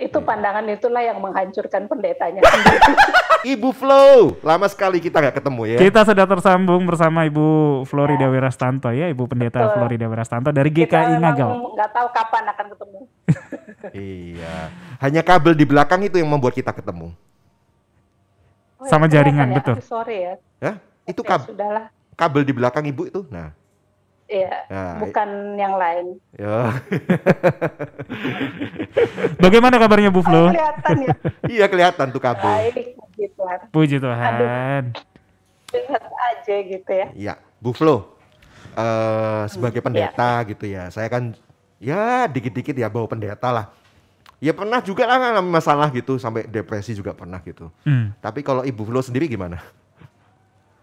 itu pandangan itulah yang menghancurkan pendetanya sendiri. Ibu Flo, lama sekali kita nggak ketemu ya. Kita sudah tersambung bersama Ibu Florida Wirastanto ya, Ibu Pendeta Betul. Florida Wirastanto dari Kita GKI memang Ngagel. nggak tahu kapan akan ketemu. Iya, hanya kabel di belakang itu yang membuat kita ketemu. Oh, Sama ya, jaringan, kelihatan ya? betul. Aduh, sorry ya. Ya, itu Ya, sudahlah. kabel di belakang ibu itu. Nah, Iya, Ya, bukan yang lain. ya. Bagaimana kabarnya Bu Flo? Kelihatan ya. Iya kelihatan tuh kabel. Baik, gitu lah. Puji Tuhan. Lihat aja gitu ya. Iya, Bu Flo. Sebagai pendeta gitu ya, saya kan ya dikit-dikit ya bawa pendeta lah. Ya pernah juga lah ngalamin masalah gitu, sampai depresi juga pernah gitu. Tapi kalau Ibu Flo sendiri gimana?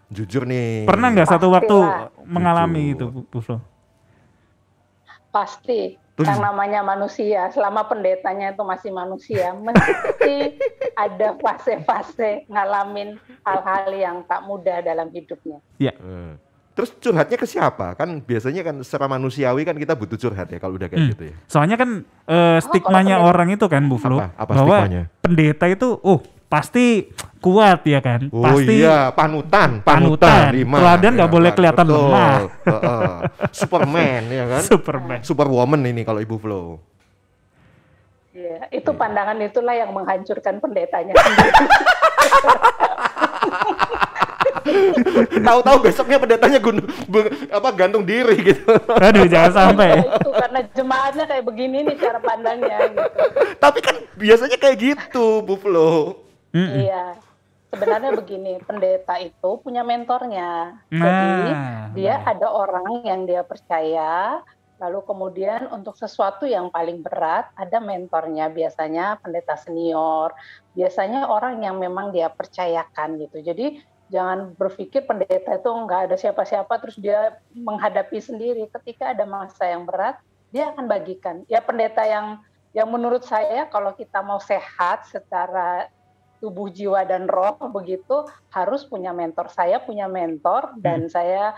Jujur nih. Pernah nggak satu waktu Pastilah. mengalami Jujur. itu Bu Flo? Pasti. Terus- Yang namanya manusia, selama pendetanya itu masih manusia, mesti ada fase-fase ngalamin hal-hal yang tak mudah dalam hidupnya. Ya. Terus curhatnya ke siapa? Kan biasanya kan secara manusiawi kan kita butuh curhat ya kalau udah kayak gitu ya. Soalnya kan stigmanya kalau orang itu kan Bu Flo, Apa bahwa stigmanya? pendeta itu pasti kuat ya kan, Oh pasti iya, panutan. Teladan nggak boleh kelihatan betul. lemah. Superman ya kan? Superman. Superwoman ini kalau Ibu Flo. Iya, itu pandangan itulah yang menghancurkan pendetanya sendiri. Tahu-tahu besoknya pendetanya gantung diri gitu. Aduh jangan sampai. Itu karena jemaatnya kayak begini nih cara pandangnya gitu. Tapi kan biasanya kayak gitu, Bu Flo. Iya. Sebenarnya begini, pendeta itu punya mentornya. Jadi Nah, dia ada orang yang dia percaya, lalu kemudian untuk sesuatu yang paling berat ada mentornya, biasanya pendeta senior, biasanya orang yang memang dia percayakan gitu. Jadi jangan berpikir pendeta itu nggak ada siapa-siapa terus dia menghadapi sendiri. Ketika ada masa yang berat, dia akan bagikan. Ya pendeta yang menurut saya kalau kita mau sehat secara tubuh, jiwa, dan roh begitu harus punya mentor. Saya punya mentor dan saya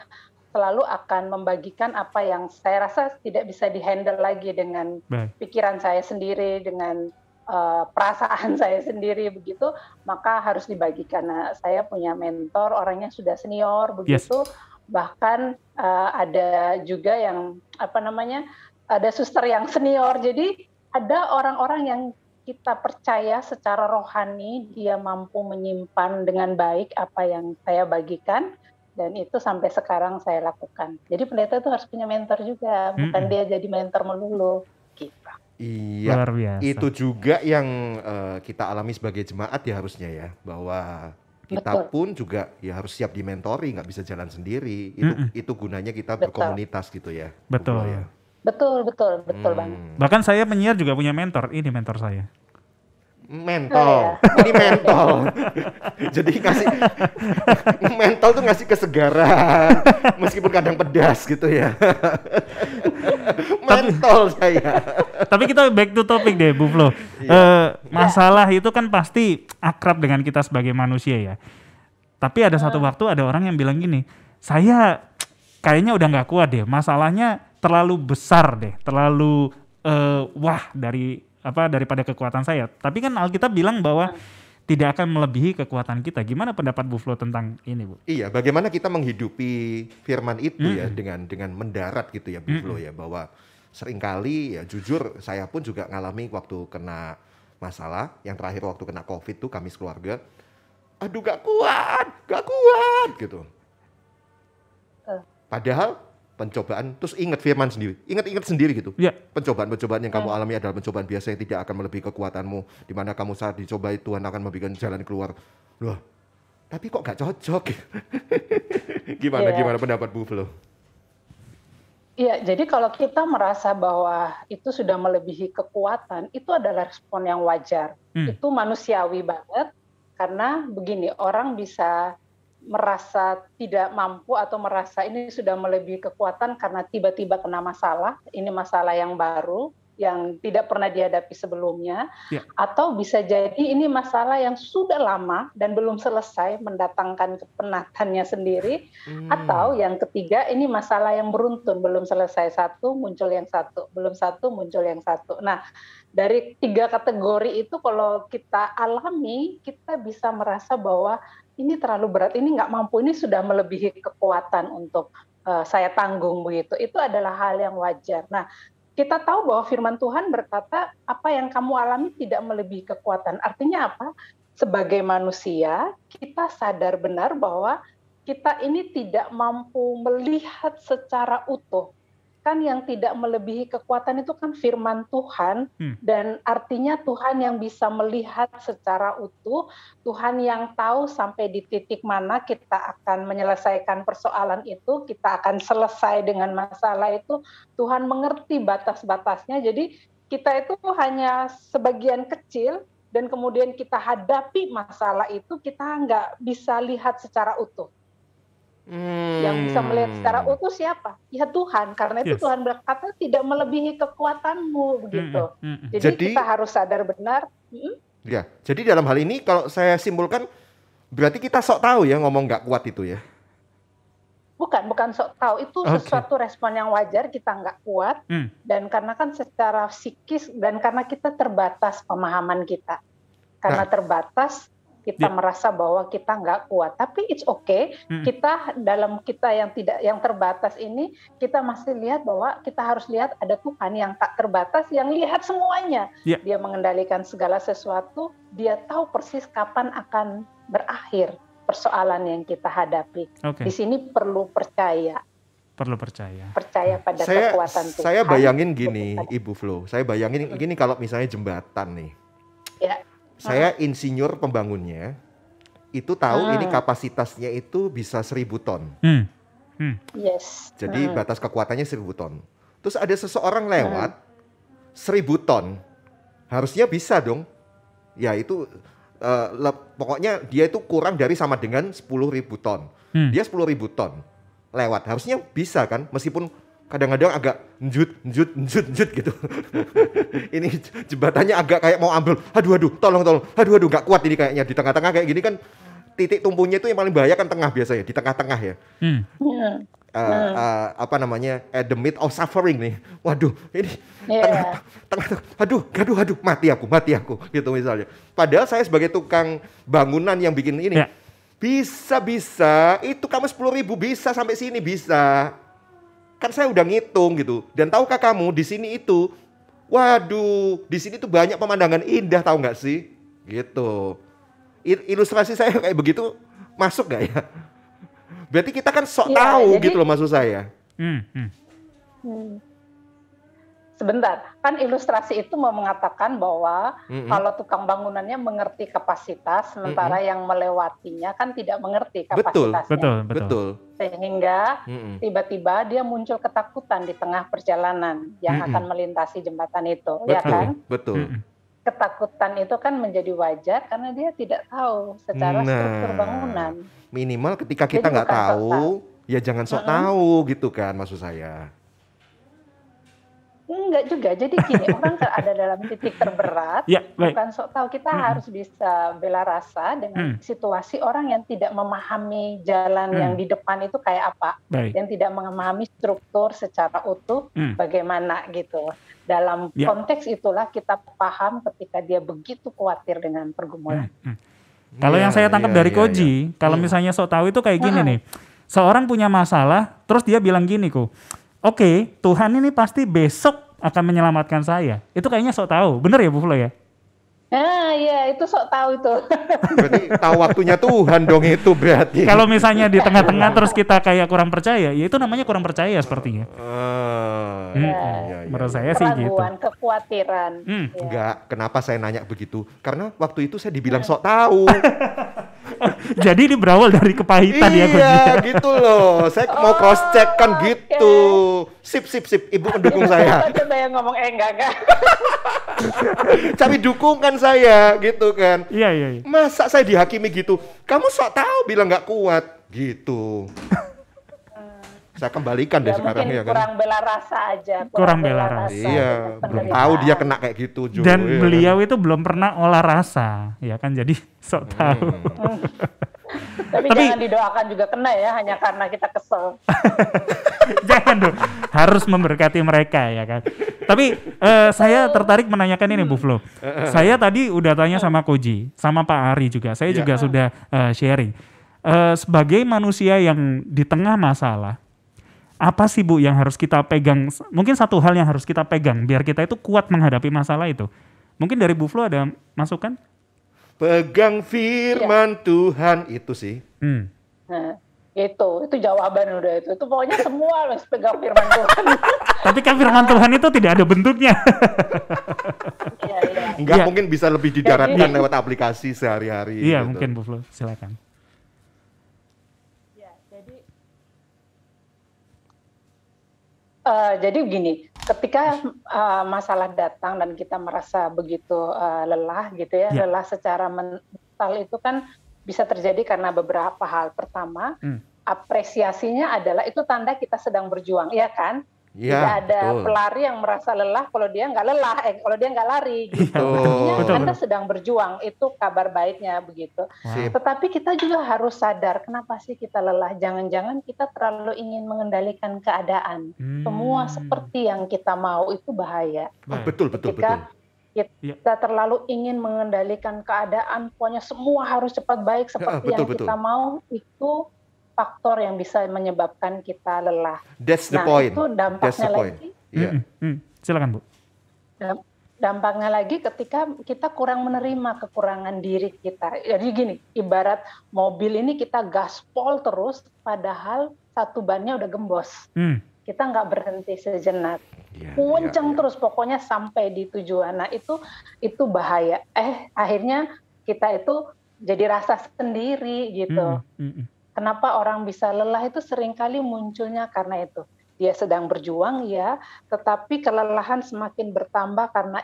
selalu akan membagikan apa yang saya rasa tidak bisa dihandle lagi dengan pikiran saya sendiri, dengan perasaan saya sendiri begitu, maka harus dibagikan. Nah, saya punya mentor, orangnya sudah senior begitu. Bahkan ada juga yang ada suster yang senior. Jadi ada orang-orang yang kita percaya secara rohani dia mampu menyimpan dengan baik apa yang saya bagikan, dan itu sampai sekarang saya lakukan. Jadi pendeta itu harus punya mentor juga, bukan dia jadi mentor melulu gitu. Iya, luar biasa. itu juga yang kita alami sebagai jemaat ya harusnya ya, bahwa kita pun juga ya harus siap dimentori, nggak bisa jalan sendiri. Itu gunanya kita berkomunitas gitu ya. Betul. Ya. Betul banget. Bahkan saya penyiar juga punya mentor. Ini mentor saya. Mentol, ini mentol. Jadi mentol tuh ngasih kesegaran, meskipun kadang pedas gitu ya. Mentol saya. Tapi kita back to topic deh Bu Flo. Masalah itu kan pasti akrab dengan kita sebagai manusia ya. Tapi ada satu waktu ada orang yang bilang gini, saya kayaknya udah nggak kuat deh, masalahnya terlalu besar deh, terlalu daripada kekuatan saya. Tapi kan Alkitab bilang bahwa tidak akan melebihi kekuatan kita. Gimana pendapat Bu Flo tentang ini, Bu? Iya, bagaimana kita menghidupi firman itu ya dengan mendarat gitu ya Bu Flo ya, bahwa seringkali ya jujur saya pun juga ngalami waktu kena masalah, yang terakhir waktu kena COVID tuh kami sekeluarga, aduh gak kuat gitu. Padahal pencobaan, terus ingat firman sendiri, ingat sendiri gitu. Ya. Pencobaan yang kamu alami adalah pencobaan biasa yang tidak akan melebihi kekuatanmu, di mana kamu saat dicobai Tuhan akan memberikan jalan keluar. Loh, tapi kok gak cocok? Gimana pendapat Bu Flo? Iya, jadi kalau kita merasa bahwa itu sudah melebihi kekuatan, itu adalah respon yang wajar. Itu manusiawi banget, karena begini, orang bisa merasa tidak mampu atau merasa ini sudah melebihi kekuatan karena tiba-tiba kena masalah, ini masalah yang baru, yang tidak pernah dihadapi sebelumnya, atau bisa jadi ini masalah yang sudah lama dan belum selesai mendatangkan kepenatannya sendiri, atau yang ketiga ini masalah yang beruntun, belum selesai satu, muncul yang satu, belum satu, muncul yang satu. Nah, dari 3 kategori itu kalau kita alami, kita bisa merasa bahwa ini terlalu berat, ini nggak mampu, ini sudah melebihi kekuatan untuk saya tanggung begitu. Itu adalah hal yang wajar. Nah, kita tahu bahwa firman Tuhan berkata, apa yang kamu alami tidak melebihi kekuatan. Artinya apa? Sebagai manusia, kita sadar benar bahwa kita ini tidak mampu melihat secara utuh. Kan yang tidak melebihi kekuatan itu kan firman Tuhan, dan artinya Tuhan yang bisa melihat secara utuh, Tuhan yang tahu sampai di titik mana kita akan menyelesaikan persoalan itu, kita akan selesai dengan masalah itu, Tuhan mengerti batas-batasnya, jadi kita itu hanya sebagian kecil, dan kemudian kita hadapi masalah itu, kita nggak bisa lihat secara utuh. Yang bisa melihat secara utuh siapa? Ya Tuhan. Karena itu Tuhan berkata tidak melebihi kekuatanmu begitu. Jadi kita harus sadar benar. Ya, jadi dalam hal ini kalau saya simpulkan berarti kita sok tahu ya ngomong nggak kuat itu ya. Bukan sok tahu, itu sesuatu respon yang wajar, kita nggak kuat, dan karena kan secara psikis dan karena kita terbatas pemahaman kita, karena terbatas. Kita merasa bahwa kita nggak kuat, tapi it's okay. Kita dalam kita yang terbatas ini, kita masih lihat bahwa kita harus lihat ada Tuhan yang tak terbatas, yang lihat semuanya. Dia mengendalikan segala sesuatu. Dia tahu persis kapan akan berakhir persoalan yang kita hadapi. Di sini perlu percaya. Percaya pada kekuatan Tuhan. Saya bayangin gini, Ibu Flo. Saya bayangin gini kalau misalnya jembatan nih. Saya insinyur pembangunnya, itu tahu ini kapasitasnya itu bisa 1.000 ton. Yes. Jadi batas kekuatannya 1.000 ton. Terus ada seseorang lewat 1.000 ton, harusnya bisa dong. Ya itu pokoknya dia itu kurang dari sama dengan 10.000 ton. Dia 10.000 ton lewat, harusnya bisa kan, meskipun kadang-kadang agak njut gitu. Ini jembatannya agak kayak mau ambil. Aduh, tolong. Aduh, nggak kuat ini kayaknya. Di tengah-tengah kayak gini kan titik tumpunya itu yang paling bahaya kan tengah biasanya. Di tengah-tengah ya. Apa namanya? At the mid of suffering nih. Waduh, ini tengah. Aduh, mati aku gitu misalnya. Padahal saya sebagai tukang bangunan yang bikin ini, bisa itu kamu 10.000 bisa sampai sini bisa. Kan saya udah ngitung gitu. Dan tahukah kamu di sini itu, waduh, di sini tuh banyak pemandangan indah, tahu nggak sih? Gitu. Ilustrasi saya kayak begitu masuk nggak ya? Berarti kita kan sok tahu gitu loh maksud saya. Sebentar, kan ilustrasi itu mau mengatakan bahwa kalau tukang bangunannya mengerti kapasitas, sementara yang melewatinya kan tidak mengerti kapasitasnya. Betul. Sehingga tiba-tiba dia muncul ketakutan di tengah perjalanan yang akan melintasi jembatan itu, ya kan? Betul. Ketakutan itu kan menjadi wajar karena dia tidak tahu secara struktur bangunan. Minimal ketika kita nggak tahu, ya jangan sok tahu gitu kan maksud saya. Enggak juga, jadi gini, orang ada dalam titik terberat, bukan sok tahu, kita harus bisa bela rasa dengan situasi orang yang tidak memahami jalan yang di depan itu kayak apa, yang tidak memahami struktur secara utuh bagaimana gitu. Dalam konteks itulah kita paham ketika dia begitu khawatir dengan pergumulan. Kalau yang saya tangkap dari Koji, kalau misalnya sok tahu itu kayak gini nih, seorang punya masalah, terus dia bilang gini Oke, Tuhan ini pasti besok akan menyelamatkan saya. Itu kayaknya sok tahu. Bener ya Bu Flo ya? Iya, itu sok tahu itu. Berarti tahu waktunya Tuhan dong itu berarti. Kalau misalnya di tengah-tengah terus kita kayak kurang percaya, ya itu namanya kurang percaya sepertinya. Menurut saya sih gitu. Keraguan, kekhawatiran. Enggak, kenapa saya nanya begitu? Karena waktu itu saya dibilang sok tahu. Jadi ini berawal dari kepahitan ya. Iya gitu loh, saya mau cross check kan gitu. Sip, Ibu mendukung saya. Coba yang ngomong enggak. Cari dukungan saya gitu kan. Iya. Masa saya dihakimi gitu? Kamu sok tahu bilang nggak kuat gitu. Saya kembalikan deh sekarang ya kan. Kurang bela rasa aja. Kurang bela rasa. Iya, belum tahu dia kena kayak gitu. Dan beliau itu belum pernah olah rasa, ya kan, jadi sok tahu. Tapi jangan didoakan juga kena ya, hanya karena kita kesel. Jangan dong, harus memberkati mereka ya kan. Tapi saya tertarik menanyakan ini Bu Flo. Saya tadi udah tanya sama Koji, sama Pak Ari juga. Saya juga sudah sharing. Sebagai manusia yang di tengah masalah, apa sih Bu yang harus kita pegang? Mungkin satu hal yang harus kita pegang biar kita itu kuat menghadapi masalah itu. Mungkin dari Bu Flo ada masukan? Pegang firman Tuhan itu sih. Nah, itu jawaban udah itu. Itu pokoknya semua harus pegang firman Tuhan. Tapi kan firman Tuhan itu tidak ada bentuknya. Enggak mungkin bisa lebih didaratkan lewat aplikasi sehari-hari. Iya, gitu. mungkin Bu Flo, silakan. Jadi begini, ketika masalah datang dan kita merasa begitu lelah gitu ya, lelah secara mental itu kan bisa terjadi karena beberapa hal. Pertama, apresiasinya adalah itu tanda kita sedang berjuang, ya kan? Tidak ada pelari yang merasa lelah kalau dia nggak lelah, kalau dia nggak lari gitu. Artinya Anda sedang berjuang, itu kabar baiknya begitu. Tetapi kita juga harus sadar kenapa sih kita lelah. Jangan-jangan kita terlalu ingin mengendalikan keadaan. Semua seperti yang kita mau itu bahaya. Betul. Kita terlalu ingin mengendalikan keadaan, pokoknya semua harus cepat baik seperti yang kita mau, itu faktor yang bisa menyebabkan kita lelah. That's the point. Itu dampaknya lagi. Silakan Bu. Dampaknya lagi ketika kita kurang menerima kekurangan diri kita. Jadi gini, ibarat mobil ini kita gaspol terus, padahal satu bannya udah gembos. Kita nggak berhenti sejenak. Kenceng terus pokoknya sampai di tujuan. Nah itu bahaya. Akhirnya kita itu jadi rasa sendiri gitu. Kenapa orang bisa lelah itu seringkali munculnya karena itu. Dia sedang berjuang ya, tetapi kelelahan semakin bertambah karena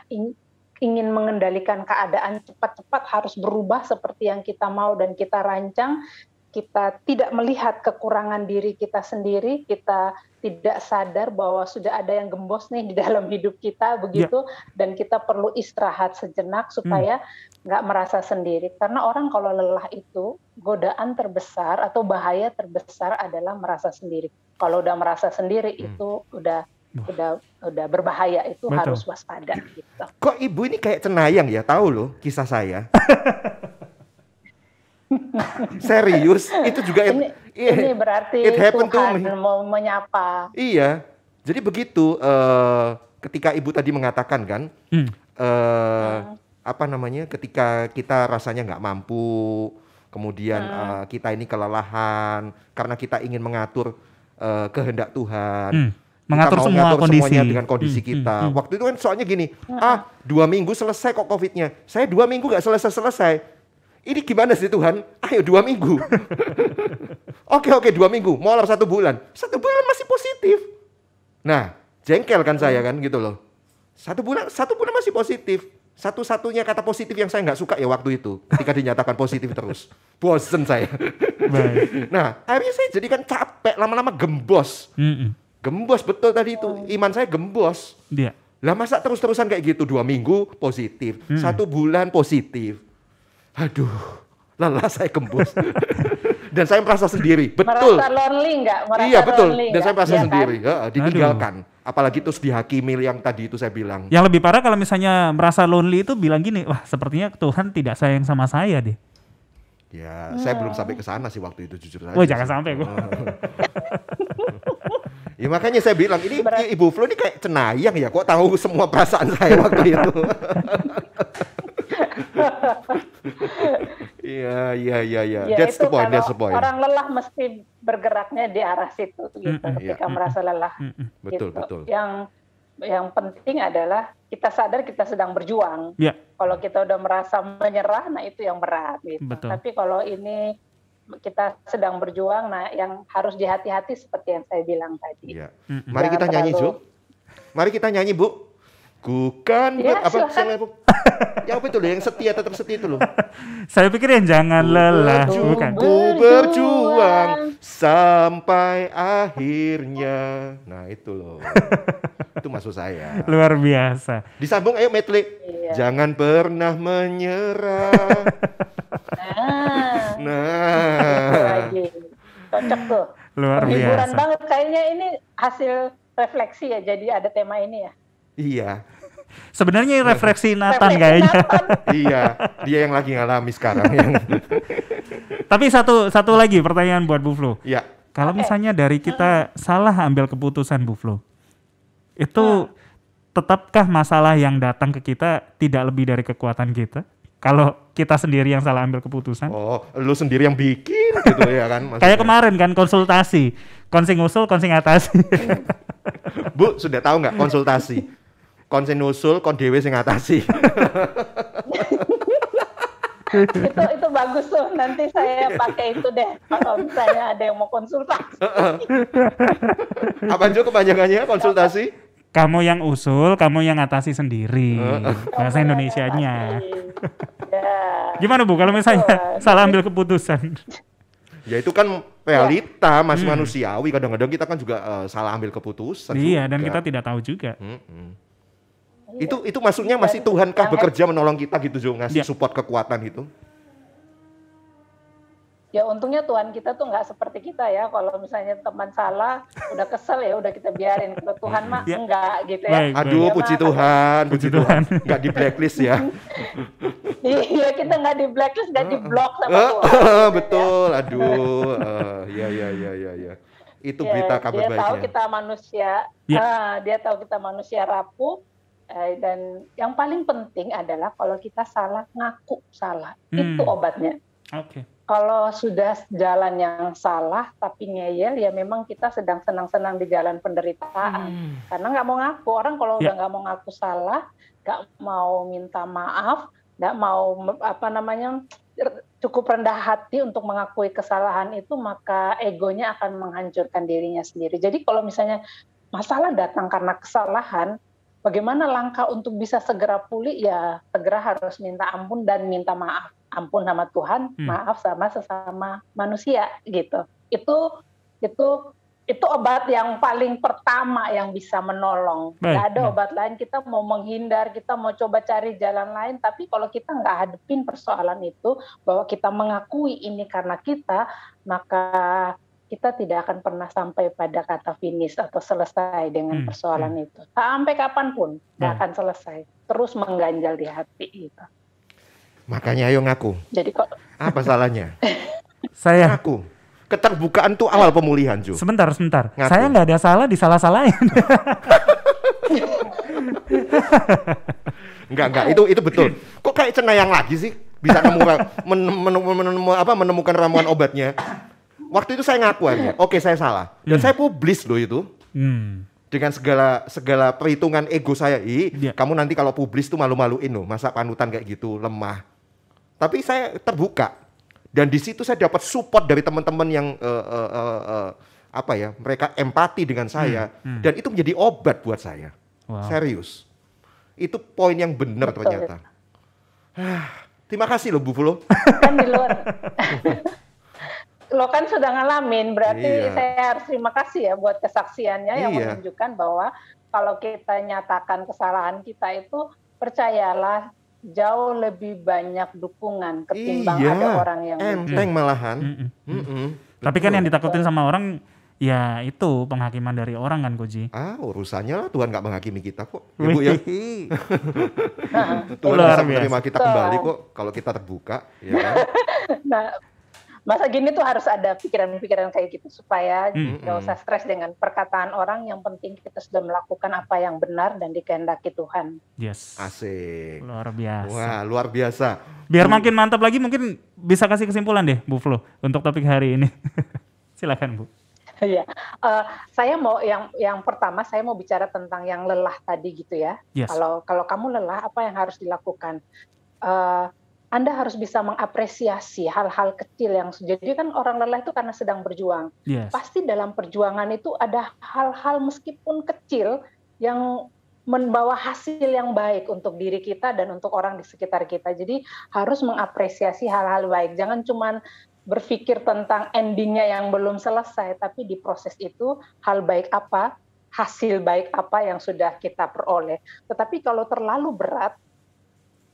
ingin mengendalikan keadaan cepat-cepat, harus berubah seperti yang kita mau dan kita rancang. Kita tidak melihat kekurangan diri kita sendiri, kita tidak sadar bahwa sudah ada yang gembos nih di dalam hidup kita begitu, dan kita perlu istirahat sejenak supaya nggak merasa sendiri. Karena orang kalau lelah itu godaan terbesar atau bahaya terbesar adalah merasa sendiri. Kalau udah merasa sendiri itu udah berbahaya, itu harus waspada. Gitu. Kok ibu ini kayak cenayang ya, tahu loh kisah saya. Serius, itu juga ini berarti Tuhan mau menyapa. Iya, jadi begitu. Ketika ibu tadi mengatakan kan, ketika kita rasanya nggak mampu, kemudian kita ini kelelahan karena kita ingin mengatur kehendak Tuhan, mengatur kita mau semua semuanya dengan kondisi kita. Waktu itu kan soalnya gini, 2 minggu selesai kok COVID-nya, saya 2 minggu nggak selesai. Ini gimana sih Tuhan? Ayo 2 minggu. Oke, 2 minggu. Molor 1 bulan. 1 bulan masih positif. Nah, jengkel kan saya kan gitu loh. 1 bulan masih positif. Satu-satunya kata positif yang saya nggak suka ya waktu itu. Ketika dinyatakan positif terus. Bosen saya. Nah, akhirnya saya jadi kan capek. Lama-lama gembos. Gembos betul tadi itu. Iman saya gembos. Lah masa terus-terusan kayak gitu. 2 minggu positif. 1 bulan positif. Aduh, lelah saya gembos. Dan saya merasa sendiri, betul. Merasa lonely nggak? Iya betul, dan saya merasa sendiri, ditinggalkan. Apalagi terus dihakimi yang tadi itu saya bilang. Yang lebih parah kalau misalnya merasa lonely itu bilang gini, wah sepertinya Tuhan tidak sayang sama saya deh. Ya, saya belum sampai ke sana sih waktu itu jujur saja. Oh jangan sampai gue. Ya makanya saya bilang, ini Ibu Flo ini kayak cenayang ya, kok tahu semua perasaan saya waktu itu. Iya. That's the point. Orang lelah mesti bergeraknya di arah situ gitu. Ketika merasa lelah. Betul. Yang penting adalah kita sadar kita sedang berjuang. Kalau kita udah merasa menyerah, nah itu yang berat gitu. Tapi kalau ini kita sedang berjuang, nah yang harus dihati-hati seperti yang saya bilang tadi. Mari kita nyanyi, Jo. Mari kita nyanyi, Bu. Bukan yang apa itu loh, yang setia tetap setia itu loh. Saya pikir yang jangan lelah, bukan. Ku berjuang sampai akhirnya. Nah itu loh. Itu maksud saya. Luar biasa. Disambung ayo medley. Jangan pernah menyerah. Nah. Cocok tuh. Luar Hiburan biasa. banget. Kayaknya ini hasil refleksi ya, jadi ada tema ini ya. Iya, Sebenarnya refleksi Nathan Refleksi kayaknya. Nathan. iya, dia yang lagi ngalami sekarang. Tapi satu lagi pertanyaan buat Bu Flo. Ya, Kalau Oke. misalnya dari kita salah ambil keputusan Bu Flo, itu tetapkah masalah yang datang ke kita tidak lebih dari kekuatan kita? Kalau kita sendiri yang salah ambil keputusan? oh, lu sendiri yang bikin gitu ya kan? Maksudnya. Kayak kemarin kan konsultasi, konsi ngusul, konsi ngatasi. Bu, sudah tahu nggak konsultasi? Konsen usul, kon dewe sing ngatasi. Itu bagus tuh. Nanti saya pakai itu deh. Kalau misalnya ada yang mau konsultasi. Apa Jo kepanjangannya konsultasi? Kamu yang usul, kamu yang ngatasi sendiri. Bahasa Indonesianya. Ya. Gimana Bu kalau misalnya salah ambil keputusan? Ya itu kan realita, masih manusiawi. Kadang-kadang kita kan juga salah ambil keputusan. Iya, juga. dan kita tidak tahu juga. Itu maksudnya masih Tuhankah bekerja menolong kita gitu Jo, ngasih Iya. support kekuatan itu? Ya untungnya Tuhan kita tuh nggak seperti kita ya. Kalau misalnya teman salah, udah kesel ya udah kita biarin. Kalau Tuhan mah Ya. enggak gitu ya. Baik. Aduh, Dia puji mah- Tuhan, Puji puji Tuhan. Tuhan. Nggak di blacklist ya. Iya, kita nggak di blacklist, nggak di block sama Tuhan. gitu ya. Betul, aduh. Ya. Itu Ya, berita kabar dia tahu baiknya. kita manusia, Ya. dia tahu kita manusia rapuh, dan yang paling penting adalah kalau kita salah ngaku salah, itu obatnya. Oke. Kalau sudah jalan yang salah tapi ngeyel, ya memang kita sedang senang-senang di jalan penderitaan. Karena nggak mau ngaku. Orang kalau Ya. udah nggak mau ngaku salah, nggak mau minta maaf, nggak mau cukup rendah hati untuk mengakui kesalahan itu, maka egonya akan menghancurkan dirinya sendiri. Jadi kalau misalnya masalah datang karena kesalahan, bagaimana langkah untuk bisa segera pulih? Ya segera harus minta ampun dan minta maaf. Ampun sama Tuhan, maaf sama sesama manusia gitu. Itu obat yang paling pertama yang bisa menolong. Baik, Nggak ada baik. obat lain. Kita mau menghindar, kita mau coba cari jalan lain. Tapi kalau kita nggak hadepin persoalan itu, bahwa kita mengakui ini karena kita, maka kita tidak akan pernah sampai pada kata finish atau selesai dengan persoalan itu. Sampai kapanpun nggak akan selesai. Terus mengganjal di hati gitu. Makanya ayo ngaku. Jadi kok Apa salahnya? Saya Ngaku. Keterbukaan tuh awal pemulihan, Jo. sebentar. Ngaku. Saya nggak ada salah disalah-salahin. Enggak, itu betul. Kok kayak cenayang lagi sih? Bisa menemukan ramuan obatnya. Waktu itu saya ngaku aja, oke saya salah. Dan saya publis loh itu. Dengan segala perhitungan ego saya. Iya. Kamu nanti kalau publis tuh malu-maluin loh, masa panutan kayak gitu, lemah. Tapi saya terbuka. Dan di situ saya dapat support dari teman-teman yang mereka empati dengan saya. Dan itu menjadi obat buat saya. Wow. Serius. Itu poin yang benar Betul. ternyata. Terima kasih loh Bu Flo. kan di luar lo kan sudah ngalamin, berarti Iya. saya harus terima kasih ya buat kesaksiannya yang Iya. menunjukkan bahwa kalau kita nyatakan kesalahan kita itu, percayalah jauh lebih banyak dukungan ketimbang ada orang yang enteng malahan. Tapi kan yang ditakutin sama orang, ya itu penghakiman dari orang kan, Koji. Urusannya lah, Tuhan nggak menghakimi kita kok. Ya, Bu, ya. Wih. Tuhan Luar bisa biasa. menerima kita kembali kok kalau kita terbuka, ya kan? Nah, masa gini tuh harus ada pikiran-pikiran kayak gitu supaya nggak usah stres dengan perkataan orang. Yang penting kita sudah melakukan apa yang benar dan dikehendaki Tuhan. Yes. Asik. Luar biasa. Wah, luar biasa. Biar makin mantap lagi, mungkin bisa kasih kesimpulan deh, Bu Flo, untuk topik hari ini. Silakan, Bu. Iya, saya mau yang pertama saya mau bicara tentang yang lelah tadi gitu ya. Yes. Kalau kamu lelah, apa yang harus dilakukan? Anda harus bisa mengapresiasi hal-hal kecil yang jadi kan orang lelah itu karena sedang berjuang. Yes. Pasti dalam perjuangan itu ada hal-hal meskipun kecil yang membawa hasil yang baik untuk diri kita dan untuk orang di sekitar kita. Jadi harus mengapresiasi hal-hal baik. Jangan cuma berpikir tentang endingnya yang belum selesai, tapi di proses itu hal baik apa, hasil baik apa yang sudah kita peroleh. Tetapi kalau terlalu berat,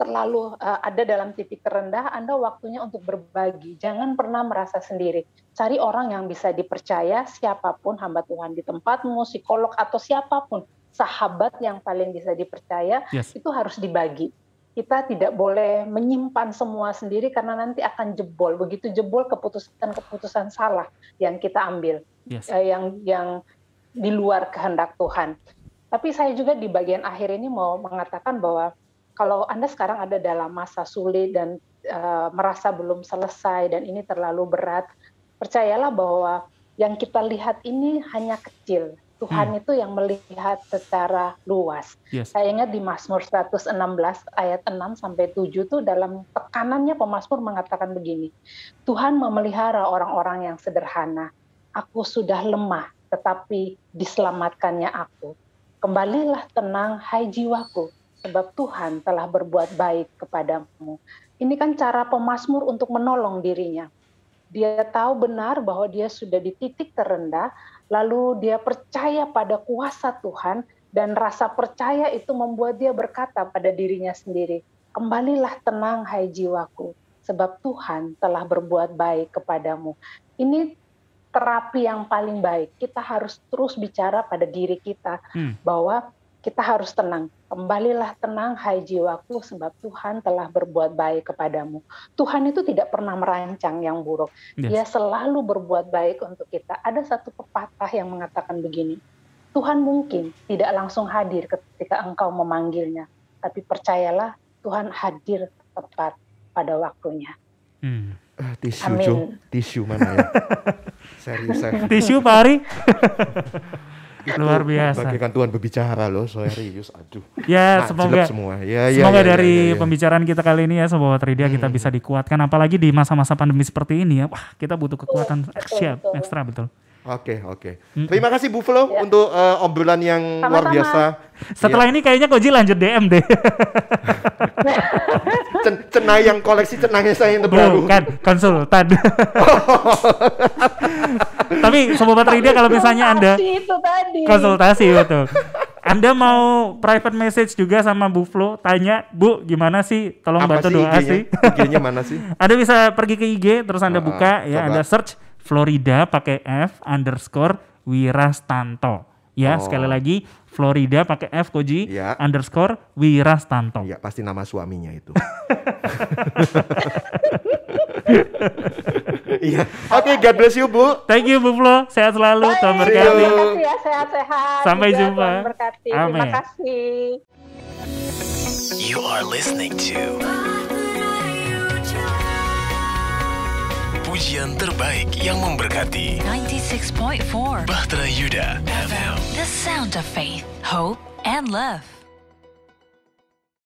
terlalu ada dalam titik terendah, Anda waktunya untuk berbagi. Jangan pernah merasa sendiri. Cari orang yang bisa dipercaya, siapapun hamba Tuhan di tempatmu, psikolog atau siapapun, sahabat yang paling bisa dipercaya, itu harus dibagi. Kita tidak boleh menyimpan semua sendiri karena nanti akan jebol. Begitu jebol, keputusan salah yang kita ambil, yang di luar kehendak Tuhan. Tapi saya juga di bagian akhir ini mau mengatakan bahwa kalau Anda sekarang ada dalam masa sulit dan merasa belum selesai dan ini terlalu berat, percayalah bahwa yang kita lihat ini hanya kecil. Tuhan itu yang melihat secara luas. Saya ingat di Mazmur 116 ayat 6 sampai 7 itu dalam tekanannya pemazmur mengatakan begini. Tuhan memelihara orang-orang yang sederhana. Aku sudah lemah, tetapi diselamatkannya aku. Kembalilah tenang, hai jiwaku, sebab Tuhan telah berbuat baik kepadamu. Ini kan cara pemazmur untuk menolong dirinya. Dia tahu benar bahwa dia sudah di titik terendah, lalu dia percaya pada kuasa Tuhan, dan rasa percaya itu membuat dia berkata pada dirinya sendiri, kembalilah tenang hai jiwaku, sebab Tuhan telah berbuat baik kepadamu. Ini terapi yang paling baik. Kita harus terus bicara pada diri kita, bahwa kita harus tenang. Kembalilah tenang hai jiwaku, sebab Tuhan telah berbuat baik kepadamu. Tuhan itu tidak pernah merancang yang buruk. Dia selalu berbuat baik untuk kita. Ada satu pepatah yang mengatakan begini, Tuhan mungkin tidak langsung hadir ketika engkau memanggilnya, tapi percayalah Tuhan hadir tepat pada waktunya. Tisu mana ya? Serius. Tisu Pak Ari. Luar biasa. Bagaikan Tuhan berbicara loh, serius. Aduh. Ya, semoga semua. Semoga dari pembicaraan kita kali ini ya, Sobat Tridia kita bisa dikuatkan, apalagi di masa-masa pandemi seperti ini ya. Wah, kita butuh kekuatan ekstra betul. Oke. Terima kasih Bu Flo untuk obrolan yang luar biasa. Setelah ini kayaknya Koji lanjut DM deh. Cenai yang koleksi cenahnya saya yang terbaru. Bukan, konsultan. Tapi Sobat Tridia kalau misalnya Anda konsultasi betul. Anda mau private message juga sama Bu Flo, tanya, Bu gimana sih, tolong bantu doa sih. IG-nya mana sih? Anda bisa pergi ke IG, terus Anda buka ya, Anda search Florida pakai F _ Wirastanto. Ya, sekali lagi Florida pakai F Koji _ Wirastanto. Iya, pasti nama suaminya itu. Iya. Oke, God bless you, Bu. Thank you, Bu Flo. Sehat selalu, Tuhan berkati. Terima kasih ya, sehat-sehat. Sampai jumpa. Tuhan berkati. Terima kasih. You are listening to pujian terbaik yang memberkati 96.4 Bahtera Yuda FM. The sound of faith, hope, and love.